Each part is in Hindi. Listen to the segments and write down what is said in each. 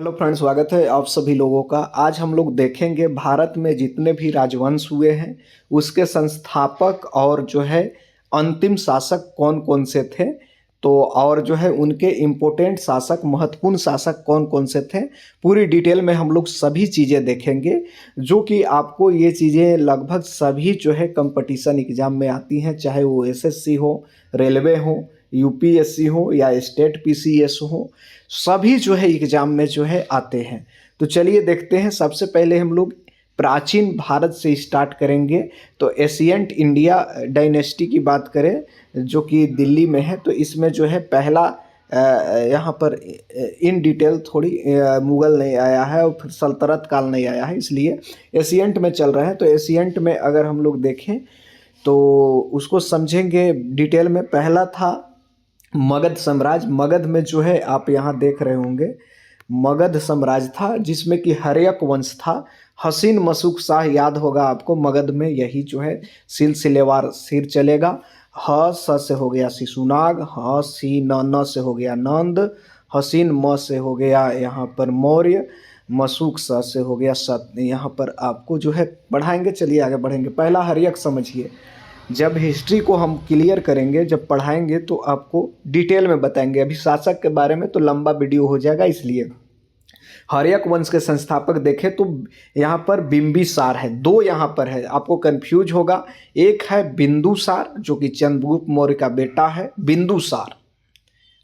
हेलो फ्रेंड्स, स्वागत है आप सभी लोगों का। आज हम लोग देखेंगे भारत में जितने भी राजवंश हुए हैं उसके संस्थापक और जो है अंतिम शासक कौन कौन से थे। तो और जो है उनके इम्पोर्टेंट शासक, महत्वपूर्ण शासक कौन कौन से थे, पूरी डिटेल में हम लोग सभी चीज़ें देखेंगे। जो कि आपको ये चीज़ें लगभग सभी जो है कंपटीशन एग्जाम में आती हैं, चाहे वो एसएससी हो, रेलवे हो, यूपीएससी हो या स्टेट पीसीएस हो, सभी जो है एग्जाम में जो है आते हैं। तो चलिए देखते हैं। सबसे पहले हम लोग प्राचीन भारत से स्टार्ट करेंगे। तो एशियंट इंडिया डायनेस्टी की बात करें जो कि दिल्ली में है, तो इसमें जो है पहला यहाँ पर इन डिटेल थोड़ी मुगल नहीं आया है और फिर सल्तनत काल नहीं आया है, इसलिए एशियंट में चल रहा है। तो एशियंट में अगर हम लोग देखें तो उसको समझेंगे डिटेल में। पहला था मगध साम्राज्य। मगध में जो है आप यहाँ देख रहे होंगे मगध साम्राज्य था, जिसमें कि हर्यक वंश था। हसीन मसूक शाह याद होगा आपको। मगध में यही जो है सिलसिलेवार सिर चलेगा। ह स से हो गया शिशुनाग, ह सी न न से हो गया नंद, हसीन म से हो गया यहाँ पर मौर्य, मसूक स से हो गया सत। यहाँ पर आपको जो है पढ़ाएंगे। चलिए आगे बढ़ेंगे। पहला हर्यक समझिए। जब हिस्ट्री को हम क्लियर करेंगे, जब पढ़ाएंगे तो आपको डिटेल में बताएंगे। अभी शासक के बारे में तो लंबा वीडियो हो जाएगा, इसलिए हर्यक वंश के संस्थापक देखें तो यहाँ पर बिंबिसार है। दो यहाँ पर है, आपको कंफ्यूज होगा। एक है बिंदुसार जो कि चंद्रगुप्त मौर्य का बेटा है। बिंदुसार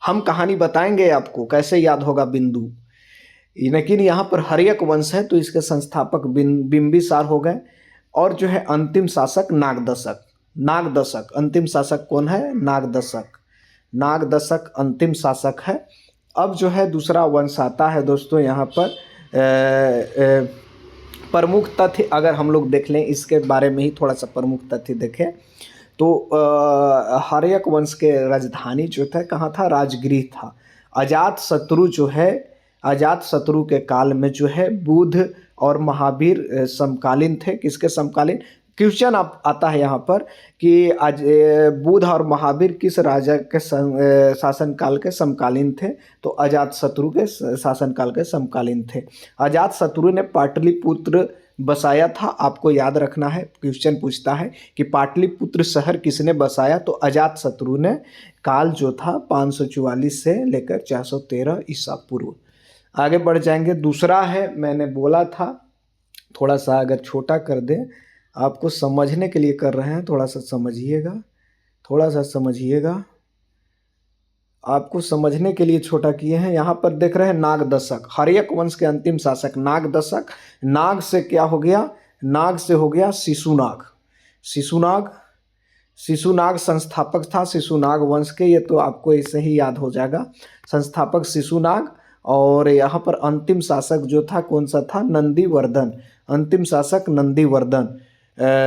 हम कहानी बताएंगे आपको कैसे याद होगा बिंदु, लेकिन यहाँ पर हर्यक वंश है तो इसके संस्थापक बिंबिसार हो गए। और जो है अंतिम शासक नागदशक। नागदशक अंतिम शासक कौन है? नागदशक। नागदशक अंतिम शासक है। अब जो है दूसरा वंश आता है दोस्तों। यहाँ पर प्रमुख तथ्य अगर हम लोग देख लें, इसके बारे में ही थोड़ा सा प्रमुख तथ्य देखें तो हर्यक वंश के राजधानी जो था कहाँ था? राजगृह था। अजात शत्रु जो है, अजात शत्रु के काल में जो है बुध और महावीर समकालीन थे। किसके समकालीन? क्वेश्चन आता है यहाँ पर कि आज बुध और महावीर किस राजा के शासनकाल के समकालीन थे? तो अजात शत्रु के शासनकाल के समकालीन थे। अजात शत्रु ने पाटलिपुत्र बसाया था। आपको याद रखना है, क्वेश्चन पूछता है कि पाटलिपुत्र शहर किसने बसाया? तो अजात शत्रु ने। काल जो था 544 से लेकर 413 ईसा पूर्व। आगे बढ़ जाएंगे। दूसरा है, मैंने बोला था थोड़ा सा अगर छोटा कर दें, आपको समझने के लिए कर रहे हैं, थोड़ा सा समझिएगा, थोड़ा सा समझिएगा। आपको समझने के लिए छोटा किए हैं। यहाँ पर देख रहे हैं नागदशक, हर्यक वंश के अंतिम शासक नागदशक। नाग से क्या हो गया? नाग से हो गया शिशुनाग। शिशुनाग, शिशुनाग संस्थापक था शिशुनाग वंश के। ये तो आपको ऐसे ही याद हो जाएगा, संस्थापक शिशुनाग। और यहाँ पर अंतिम शासक जो था कौन सा था? नंदीवर्धन। अंतिम शासक नंदीवर्धन।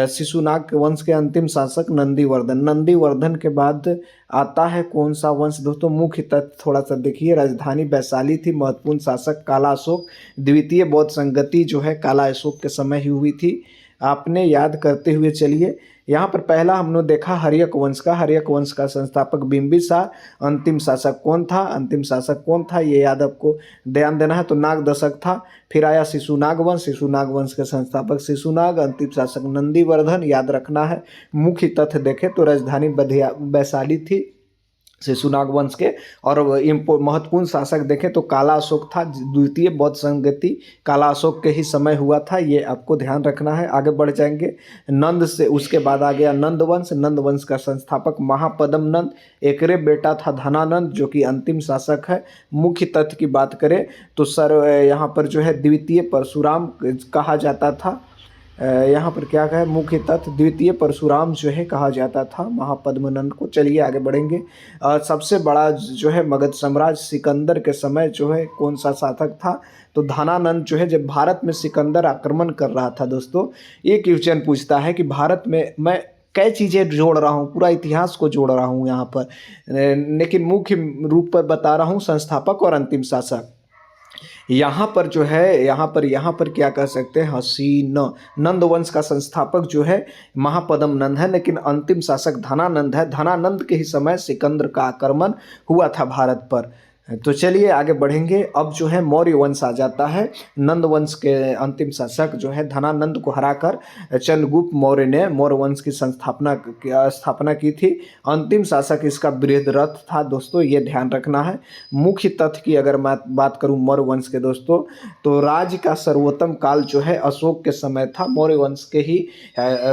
शिशुनाग वंश के अंतिम शासक नंदीवर्धन। नंदीवर्धन के बाद आता है कौन सा वंश दोस्तों? मुख्य तथ्य थोड़ा सा देखिए। राजधानी वैशाली थी। महत्वपूर्ण शासक काला अशोक। द्वितीय बौद्ध संगति जो है काला अशोक के समय ही हुई थी। आपने याद करते हुए चलिए। यहाँ पर पहला हमने देखा हर्यक वंश का। हर्यक वंश का संस्थापक बिंबिसार। अंतिम शासक कौन था? अंतिम शासक कौन था ये याद आपको ध्यान देना है। तो नागदशक था। फिर आया शिशुनाग वंश। शिशुनाग वंश के संस्थापक शिशुनाग। अंतिम शासक नंदीवर्धन, याद रखना है। मुख्य तथ्य देखें तो राजधानी वैशाली थी शिशुनाग वंश के। और महत्वपूर्ण शासक देखें तो काला अशोक था। द्वितीय बौद्ध संगति काला अशोक के ही समय हुआ था, ये आपको ध्यान रखना है। आगे बढ़ जाएंगे। नंद से उसके बाद आ गया नंद वंश। नंद वंश का संस्थापक महापद्म नंद। एकरे बेटा था धनानंद जो कि अंतिम शासक है। मुख्य तथ्य की बात करें तो सर यहाँ पर जो है द्वितीय परशुराम कहा जाता था। यहाँ पर क्या कहा? मुख्य तथ्य द्वितीय परशुराम जो है कहा जाता था महापद्मनंद को। चलिए आगे बढ़ेंगे। सबसे बड़ा जो है मगध साम्राज्य सिकंदर के समय जो है कौन सा शासक था? तो धनानंद जो है जब भारत में सिकंदर आक्रमण कर रहा था दोस्तों, ये क्वेश्चन पूछता है कि भारत में मैं कई चीज़ें जोड़ रहा हूँ, पूरा इतिहास को जोड़ रहा हूँ यहाँ पर, लेकिन मुख्य रूप पर बता रहा हूँ संस्थापक और अंतिम शासक। यहाँ पर जो है यहाँ पर क्या कह सकते हैं? हसीन। नंद वंश का संस्थापक जो है महापद्म नंद है, लेकिन अंतिम शासक धनानंद है। धनानंद के ही समय सिकंदर का आक्रमण हुआ था भारत पर। तो चलिए आगे बढ़ेंगे। अब जो है मौर्य वंश आ जाता है। नंद वंश के अंतिम शासक जो है धनानंद को हराकर चंद्रगुप्त मौर्य ने मौर्य वंश की स्थापना की थी। अंतिम शासक इसका बृहद्रथ था दोस्तों, ये ध्यान रखना है। मुख्य तथ्य की अगर मैं बात करूं मौर्य वंश के दोस्तों, तो राज्य का सर्वोत्तम काल जो है अशोक के समय था। मौर्य वंश के ही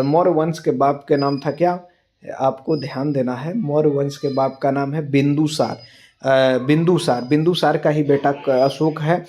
मौर्य वंश के बाप के नाम था क्या, आपको ध्यान देना है। मौर्य वंश के बाप का नाम है बिंदुसार। बिंदुसार का ही बेटा अशोक है।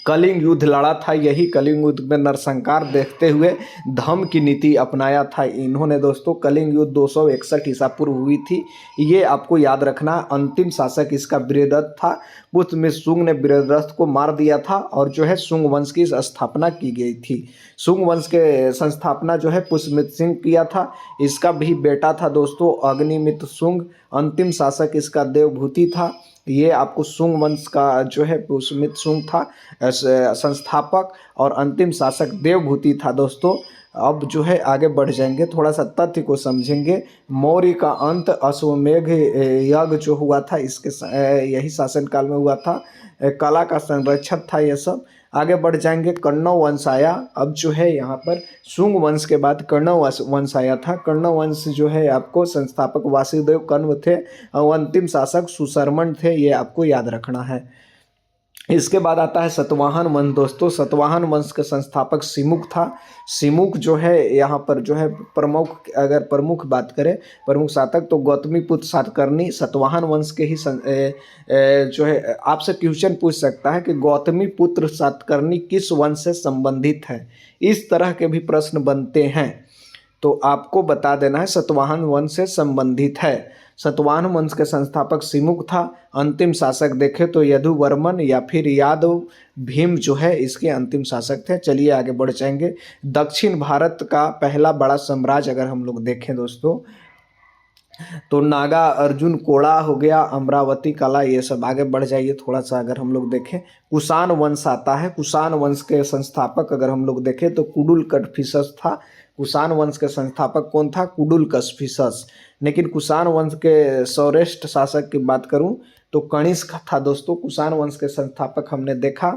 कलिंग युद्ध लड़ा था, यही कलिंग युद्ध में नरसंहार देखते हुए धम्म की नीति अपनाया था इन्होंने दोस्तों। कलिंग युद्ध 261 ईसा पूर्व हुई थी, ये आपको याद रखना। अंतिम शासक इसका बृहद्रथ था। पुष्य में शुंग ने बृहद्रथ को मार दिया था और जो है शुंग वंश की स्थापना की गई थी। शुंग वंश के संस्थापना जो है पुष्यमित्र सिंह किया था। इसका भी बेटा था दोस्तों अग्निमित्र शुंग। अंतिम शासक इसका देवभूति था। ये आपको शुंग वंश का जो है पुष्यमित्र शुंग था संस्थापक, और अंतिम शासक देवभूति था दोस्तों। अब जो है आगे बढ़ जाएंगे, थोड़ा सा तथ्य को समझेंगे। मौर्य का अंत अश्वमेध यज्ञ जो हुआ था इसके यही शासनकाल में हुआ था। कला का संरक्षक था ये सब। आगे बढ़ जाएंगे, कण्व वंश आया। अब जो है यहाँ पर शुंग वंश के बाद कण्व वंश आया था। कण्व वंश जो है आपको संस्थापक वासुदेव कण्व थे और अंतिम शासक सुशर्मन थे, ये आपको याद रखना है। इसके बाद आता है सतवाहन वंश दोस्तों। सतवाहन वंश के संस्थापक सिमुक था। सिमुक जो है यहाँ पर जो है प्रमुख, अगर प्रमुख बात करें प्रमुख शासक तो गौतमी पुत्र सातकर्णी सतवाहन वंश के ही जो है आपसे क्वेश्चन पूछ सकता है कि गौतमी पुत्र सातकर्णी किस वंश से संबंधित है, इस तरह के भी प्रश्न बनते हैं। तो आपको बता देना है सतवाहन वंश से संबंधित है। सतवाहन वंश के संस्थापक सिमुक था। अंतिम शासक देखें तो यदुवर्मन या फिर यादव भीम जो है इसके अंतिम शासक थे। चलिए आगे बढ़ जाएंगे। दक्षिण भारत का पहला बड़ा साम्राज्य अगर हम लोग देखें दोस्तों, तो नागा अर्जुन कोड़ा हो गया, अमरावती कला, ये सब। आगे बढ़ जाइए थोड़ा सा अगर हम लोग देखें, कुषाण वंश आता है। कुषाण वंश के संस्थापक अगर हम लोग देखें तो कुडुल कटफिसस था। कुषाण वंश के संस्थापक कौन था, कुडुल कटफिसस। लेकिन कुषाण वंश के सर्वश्रेष्ठ शासक की बात करूं तो कनिष्क था दोस्तों। कुषाण वंश के संस्थापक हमने देखा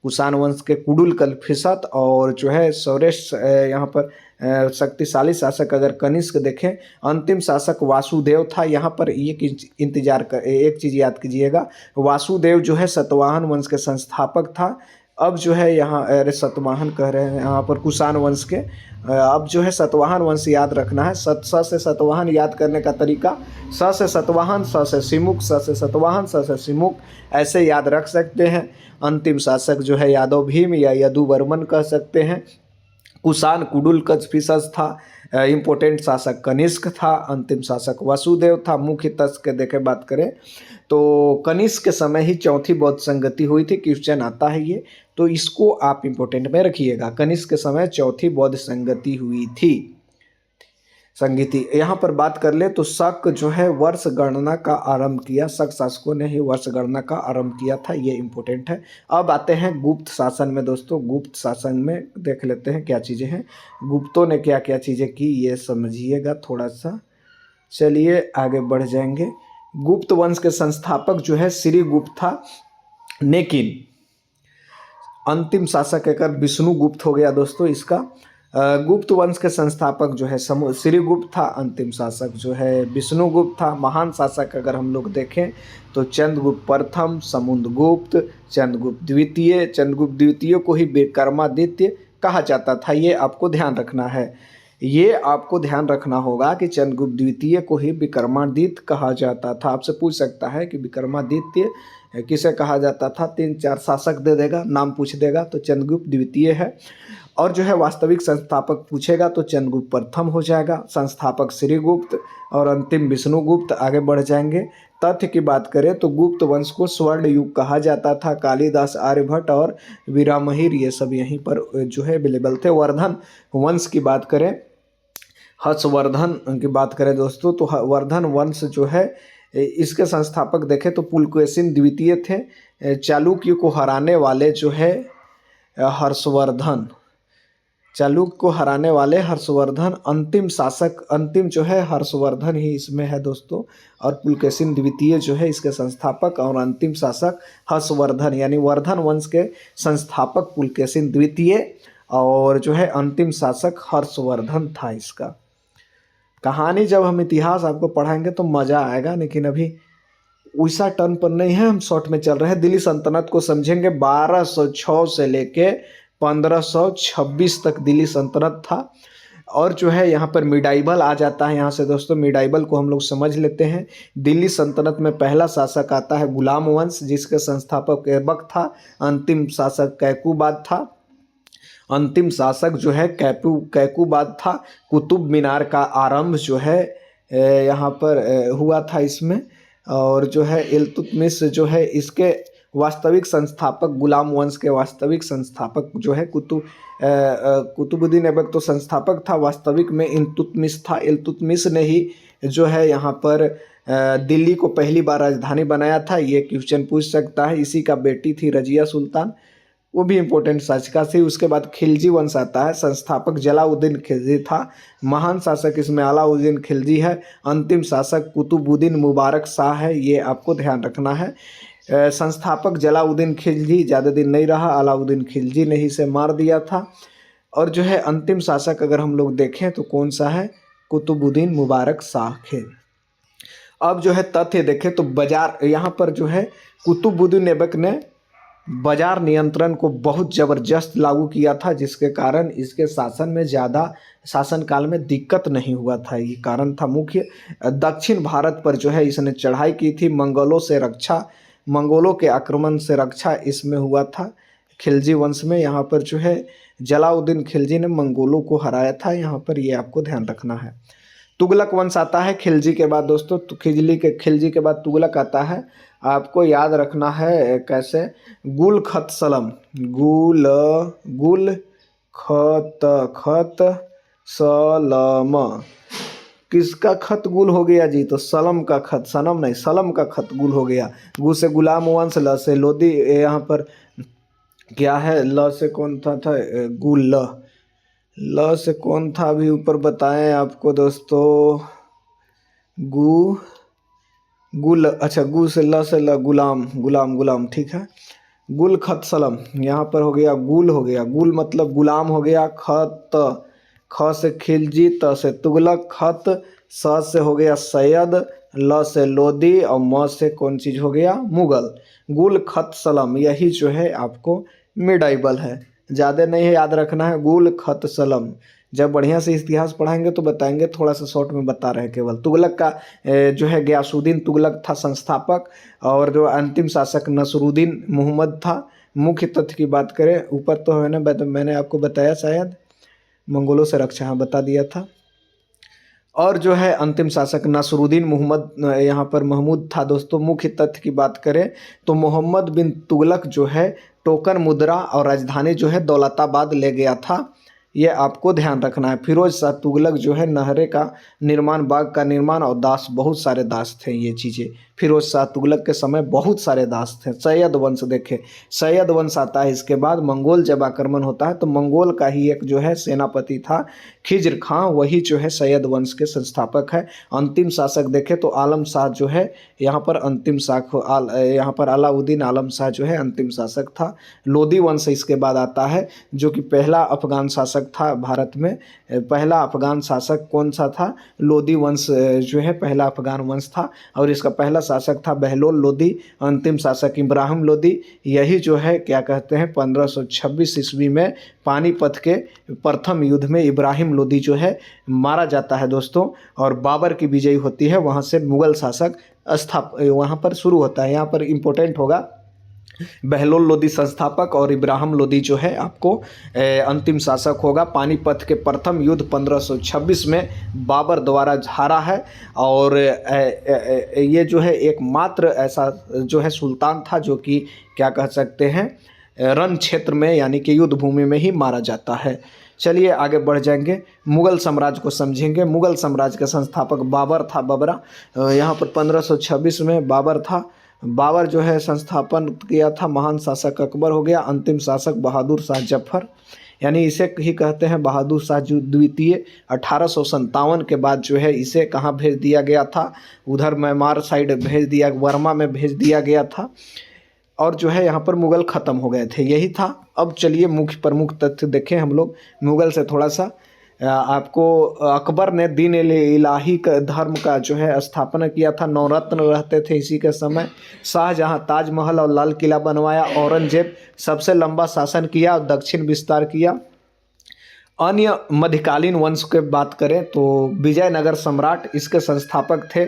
कुषाण वंश के कुडुल कटफिसस, और जो है सर्वश्रेष्ठ यहाँ पर शक्तिशाली शासक अगर कनिष्क देखें। अंतिम शासक वासुदेव था। यहाँ पर एक चीज़ याद कीजिएगा, वासुदेव जो है सतवाहन वंश के संस्थापक था। अब जो है यहाँ अरे सतवाहन कह रहे हैं यहाँ पर कुषाण वंश के। अब जो है सतवाहन वंश याद रखना है। स से सतवाहन याद करने का तरीका, स से सतवाहन, स से सिमुक, स से सतवाहन, स से सिमुक, ऐसे याद रख सकते हैं। अंतिम शासक जो है यादव भीम या यदुवर्मन कह सकते हैं। कुषाण कुडुल कटफिसस था। इम्पोर्टेंट शासक कनिष्क था। अंतिम शासक वासुदेव था। मुख्य तथ्य के देखे बात करें तो कनिष्क के समय ही चौथी बौद्ध संगति हुई थी। क्वेश्चन आता है ये, तो इसको आप इम्पोर्टेंट में रखिएगा। कनिष्क के समय चौथी बौद्ध संगति हुई थी। संगीति यहाँ पर बात कर ले तो शक जो है वर्ष गणना का आरंभ किया। शक शासकों ने ही वर्ष गणना का आरंभ किया था, ये इम्पोर्टेंट है। अब आते हैं गुप्त शासन में दोस्तों। गुप्त शासन में देख लेते हैं क्या चीज़ें हैं, गुप्तों ने क्या क्या चीज़ें की, ये समझिएगा थोड़ा सा। चलिए आगे बढ़ जाएंगे। गुप्त वंश के संस्थापक जो है श्रीगुप्त था, लेकिन अंतिम शासक एक विष्णुगुप्त हो गया दोस्तों इसका। गुप्त वंश के संस्थापक जो है श्रीगुप्त था। अंतिम शासक जो है विष्णुगुप्त था। महान शासक अगर हम लोग देखें तो चंद्रगुप्त प्रथम, समुद्रगुप्त, चंद्रगुप्त द्वितीय। चंद्रगुप्त द्वितीय को ही विक्रमादित्य कहा जाता था, ये आपको ध्यान रखना है। ये आपको ध्यान रखना होगा कि चंद्रगुप्त द्वितीय को ही विक्रमादित्य कहा जाता था। आपसे पूछ सकता है कि विक्रमादित्य किसे कहा जाता था, 3-4 शासक दे देगा, नाम पूछ देगा तो चंद्रगुप्त द्वितीय है। और जो है वास्तविक संस्थापक पूछेगा तो चंद्रगुप्त प्रथम हो जाएगा, संस्थापक श्रीगुप्त और अंतिम विष्णुगुप्त। आगे बढ़ जाएंगे। तथ्य की बात करें तो गुप्त वंश को स्वर्ण युग कहा जाता था। कालिदास, आर्यभट्ट और वीरामहिर ये सब यहीं पर जो है अवेलेबल थे। वर्धन वंश की बात करें, हर्षवर्धन की बात करें दोस्तों, तो वर्धन वंश जो है इसके संस्थापक देखें तो पुलकेशिन द्वितीय थे। चालुक्य को हराने वाले जो है हर्षवर्धन। चालुक्य को हराने वाले हर्षवर्धन अंतिम शासक, अंतिम जो है हर्षवर्धन ही इसमें है दोस्तों, और पुलकेशिन द्वितीय जो है इसके संस्थापक, और अंतिम शासक हर्षवर्धन यानी वर्धन वंश के संस्थापक पुलकेशिन द्वितीय, और जो है अंतिम शासक हर्षवर्धन था इसका। कहानी जब हम इतिहास आपको पढ़ाएंगे तो मज़ा आएगा, लेकिन अभी वैसा टर्न पर नहीं है, हम शॉर्ट में चल रहे हैं। दिल्ली सल्तनत को समझेंगे। 1206 से लेके 1526 तक दिल्ली सल्तनत था। और जो है यहाँ पर मिडाइवल आ जाता है यहाँ से दोस्तों। मिडाइवल को हम लोग समझ लेते हैं। दिल्ली सल्तनत में पहला शासक आता है गुलाम वंश, जिसके संस्थापक ऐबक था। अंतिम शासक कैकुबाद था। अंतिम शासक जो है कैकुबाद था। कुतुब मीनार का आरंभ जो है यहाँ पर हुआ था इसमें। और जो है इल्तुतमिश जो है इसके वास्तविक संस्थापक, गुलाम वंश के वास्तविक संस्थापक जो है कुतुबुद्दीन ऐबक तो संस्थापक था, वास्तविक में इल्तुतमिश था। इल्तुतमिश ने ही जो है यहाँ पर दिल्ली को पहली बार राजधानी बनाया था। ये क्वेश्चन पूछ सकता है। इसी का बेटी थी रजिया सुल्तान, वो भी इम्पोर्टेंट शासिका थी। उसके बाद खिलजी वंश आता है। संस्थापक जलाउद्दीन खिलजी था। महान शासक इसमें अलाउद्दीन खिलजी है। अंतिम शासक कुतुबुद्दीन मुबारक शाह है, ये आपको ध्यान रखना है। संस्थापक जलाउद्दीन खिलजी ज़्यादा दिन नहीं रहा, अलाउद्दीन खिलजी ने ही इसे मार दिया था। और जो है अंतिम शासक अगर हम लोग देखें तो कौन सा है, कुतुबुद्दीन मुबारक शाह थे। अब जो है तथ्य देखें तो बाजार, यहाँ पर जो है कुतुबुद्दीन ऐबक ने बाजार नियंत्रण को बहुत ज़बरदस्त लागू किया था, जिसके कारण इसके शासन में ज़्यादा शासनकाल में दिक्कत नहीं हुआ था। ये कारण था मुख्य। दक्षिण भारत पर जो है इसने चढ़ाई की थी। मंगोलों के आक्रमण से रक्षा इसमें हुआ था खिलजी वंश में। यहाँ पर जो है जलाउद्दीन खिलजी ने मंगोलों को हराया था। यहाँ पर ये आपको ध्यान रखना है। तुगलक वंश आता है खिलजी के बाद दोस्तों। तो खिलजी के बाद तुगलक आता है। आपको याद रखना है कैसे, गुल खत सलम, गुल खत सलम। किसका खत गुल हो गया जी, तो सलम का खत, सनम नहीं, सलम का खत गुल हो गया। गु से गुलाम वंश, ल से लोदी, यहाँ पर क्या है, ल से कौन था गुल, ल से कौन था अभी ऊपर बताएं आपको दोस्तों, गुल, अच्छा गु से ल गुलाम, ठीक है। गुल खत सलम, यहाँ पर हो गया गुल, हो गया गुल मतलब गुलाम हो गया। खत, ख से खिलजी, त से तुगलक, खत, स से हो गया सैयद, ल से लोदी, और म से कौन चीज़ हो गया, मुगल। गुल खत सलम, यही जो है आपको मिडाइवल है। ज़्यादा नहीं है, याद रखना है गुल खत सलम। जब बढ़िया से इतिहास पढ़ाएंगे तो बताएंगे, थोड़ा सा शॉर्ट में बता रहे हैं केवल। तुगलक का जो है गयासुद्दीन तुगलक था संस्थापक, और जो अंतिम शासक नसरुद्दीन मोहम्मद था। मुख्य तथ्य की बात करें, ऊपर तो है ना, मैंने आपको बताया शायद, मंगोलों से रक्षा, हाँ बता दिया था। और जो है अंतिम शासक नसरुद्दीन मोहम्मद, यहाँ पर महमूद था दोस्तों। मुख्य तथ्य की बात करें तो मोहम्मद बिन तुगलक जो है टोकन मुद्रा और राजधानी जो है दौलताबाद ले गया था। ये आपको ध्यान रखना है। फिरोज शाह तुगलक जो है नहरे का निर्माण, बाग का निर्माण, और दास, बहुत सारे दास थे। ये चीज़ें फिरोज शाह तुगलक के समय बहुत सारे दास थे। सैयद वंश देखे, सैयद वंश आता है इसके बाद। मंगोल जब आक्रमण होता है तो मंगोल का ही एक जो है सेनापति था खिज्र खां, वही जो है सैयद वंश के संस्थापक है। अंतिम शासक देखे तो आलम शाह जो है यहाँ पर अंतिम शासक, यहाँ पर अलाउद्दीन आलम शाह जो है अंतिम शासक था। लोदी वंश इसके बाद आता है, जो कि पहला अफगान शासक था भारत में। पहला अफगान शासक कौन सा था, लोदी वंश जो है पहला अफगान वंश था, और इसका पहला शासक था बहलोल लोदी। अंतिम शासक इब्राहिम लोदी। यही जो है क्या कहते हैं 1526 ईस्वी में पानीपत के प्रथम युद्ध में इब्राहिम लोदी जो है मारा जाता है दोस्तों, और बाबर की विजयी होती है। वहाँ से मुगल शासक वहाँ पर शुरू होता है। यहाँ पर इम्पोर्टेंट होगा बहलोल लोदी संस्थापक और इब्राहिम लोदी जो है आपको अंतिम शासक होगा। पानीपत के प्रथम युद्ध 1526 में बाबर द्वारा हारा है, और ये जो है एकमात्र ऐसा जो है सुल्तान था जो कि क्या कह सकते हैं रण क्षेत्र में यानी कि युद्ध भूमि में ही मारा जाता है। चलिए आगे बढ़ जाएंगे, मुगल साम्राज्य को समझेंगे। मुगल साम्राज्य का संस्थापक बाबर था, बबरा। यहाँ पर 1526 में बाबर था। बाबर जो है संस्थापन किया था। महान शासक अकबर हो गया। अंतिम शासक बहादुर शाह जफर। यानी इसे ही कहते हैं बहादुर शाह जो द्वितीय। 1857 के बाद जो है इसे कहाँ भेज दिया गया था, उधर म्यांमार साइड भेज दिया, बर्मा में भेज दिया गया था, और जो है यहाँ पर मुग़ल ख़त्म हो गए थे, यही था। अब चलिए मुख्य प्रमुख तथ्य देखें हम लोग मुग़ल से थोड़ा सा। आपको अकबर ने दीन इलाही का धर्म का जो है स्थापना किया था, नवरत्न रहते थे इसी के समय। शाहजहाँ ताजमहल और लाल किला बनवाया, औरंगजेब सबसे लंबा शासन किया और दक्षिण विस्तार किया। अन्य मध्यकालीन वंश के बात करें तो विजयनगर सम्राट, इसके संस्थापक थे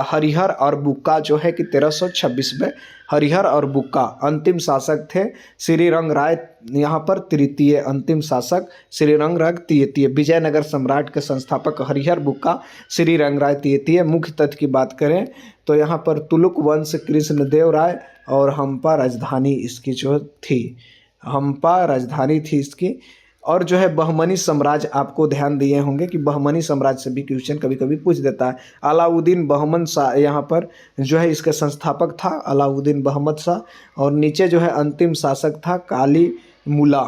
हरिहर और बुक्का जो है कि 1326 में। हरिहर और बुक्का अंतिम शासक थे श्रीरंग राय, यहाँ पर तृतीय अंतिम शासक श्रीरंग राय तृतीय। विजयनगर सम्राट के संस्थापक हरिहर बुक्का, श्रीरंग राय तृतीय। मुख्य तथ्य की बात करें तो यहाँ पर तुलुक वंश कृष्णदेव राय और हम्पा राजधानी इसकी जो थी, हम्पा राजधानी थी इसकी। और जो है बहमनी साम्राज्य, आपको ध्यान दिए होंगे कि बहमनी साम्राज्य से भी क्वेश्चन कभी कभी पूछ देता है। अलाउद्दीन बहमन शाह यहाँ पर जो है इसके संस्थापक था अलाउद्दीन बहमद शाह, और नीचे जो है अंतिम शासक था कालीमुला,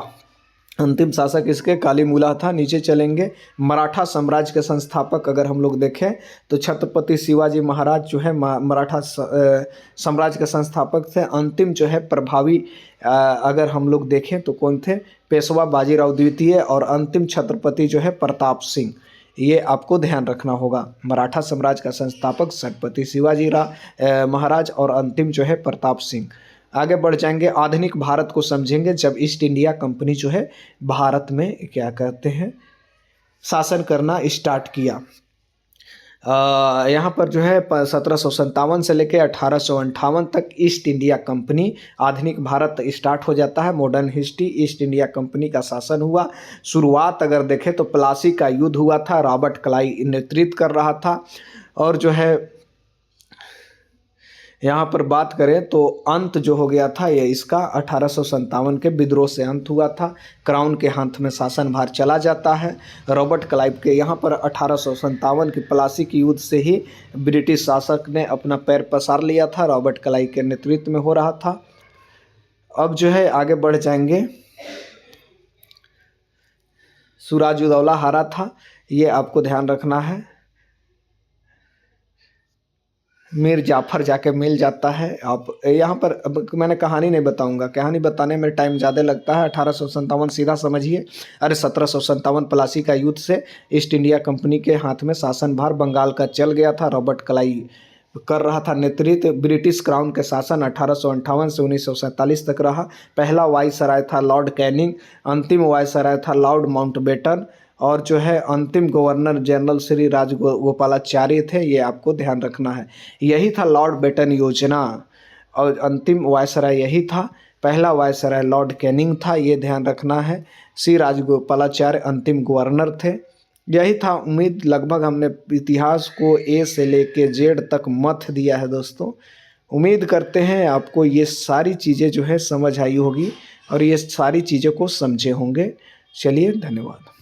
अंतिम शासक इसके कालीमुला था। नीचे चलेंगे मराठा साम्राज्य के संस्थापक अगर हम लोग देखें तो छत्रपति शिवाजी महाराज जो है मराठा साम्राज्य के संस्थापक थे। अंतिम जो है प्रभावी अगर हम लोग देखें तो कौन थे, पेशवा बाजीराव द्वितीय, और अंतिम छत्रपति जो है प्रताप सिंह। ये आपको ध्यान रखना होगा, मराठा साम्राज्य का संस्थापक छत्रपति शिवाजी महाराज और अंतिम जो है प्रताप सिंह। आगे बढ़ जाएंगे, आधुनिक भारत को समझेंगे जब ईस्ट इंडिया कंपनी जो है भारत में क्या कहते हैं शासन करना स्टार्ट किया। यहाँ पर जो है 1757 से लेकर 1858 तक ईस्ट इंडिया कंपनी, आधुनिक भारत स्टार्ट हो जाता है। Modern history, east India company का शासन हुआ। शुरुआत अगर देखें तो प्लासी का युद्ध हुआ था, रॉबर्ट क्लाइव नेतृत्व कर रहा था। और जो है यहाँ पर बात करें तो अंत जो हो गया था ये इसका 1857 के विद्रोह से अंत हुआ था। क्राउन के हाथ में शासन भार चला जाता है। रॉबर्ट क्लाइव के यहाँ पर 1857 की प्लासी की युद्ध से ही ब्रिटिश शासक ने अपना पैर पसार लिया था, रॉबर्ट क्लाइव के नेतृत्व में हो रहा था। अब जो है आगे बढ़ जाएंगे, सिराजुद्दौला हारा था, ये आपको ध्यान रखना है। मीर जाफ़र जाके मिल जाता है। आप यहाँ पर अब मैंने कहानी नहीं बताऊंगा, कहानी बताने में टाइम ज़्यादा लगता है। 1857 सीधा समझिए। अरे 1757 प्लासी का युद्ध से ईस्ट इंडिया कंपनी के हाथ में शासन भार बंगाल का चल गया था। रॉबर्ट क्लाइव कर रहा था नेतृत्व। ब्रिटिश क्राउन के शासन 1858 से 1947 तक रहा। पहला वाइसराय था लॉर्ड कैनिंग, अंतिम वाइसराय था लॉर्ड माउंटबेटन, और जो है अंतिम गवर्नर जनरल श्री राजगोपालाचारी थे। ये आपको ध्यान रखना है। यही था लॉर्ड बेटन योजना, और अंतिम वायसराय यही था। पहला वायसराय लॉर्ड कैनिंग था, ये ध्यान रखना है। श्री राजगोपालाचार्य अंतिम गवर्नर थे। यही था। उम्मीद लगभग हमने इतिहास को ए से लेके जेड तक मथ दिया है दोस्तों। उम्मीद करते हैं आपको ये सारी चीज़ें जो है समझ आई होगी और ये सारी चीज़ों को समझे होंगे। चलिए, धन्यवाद।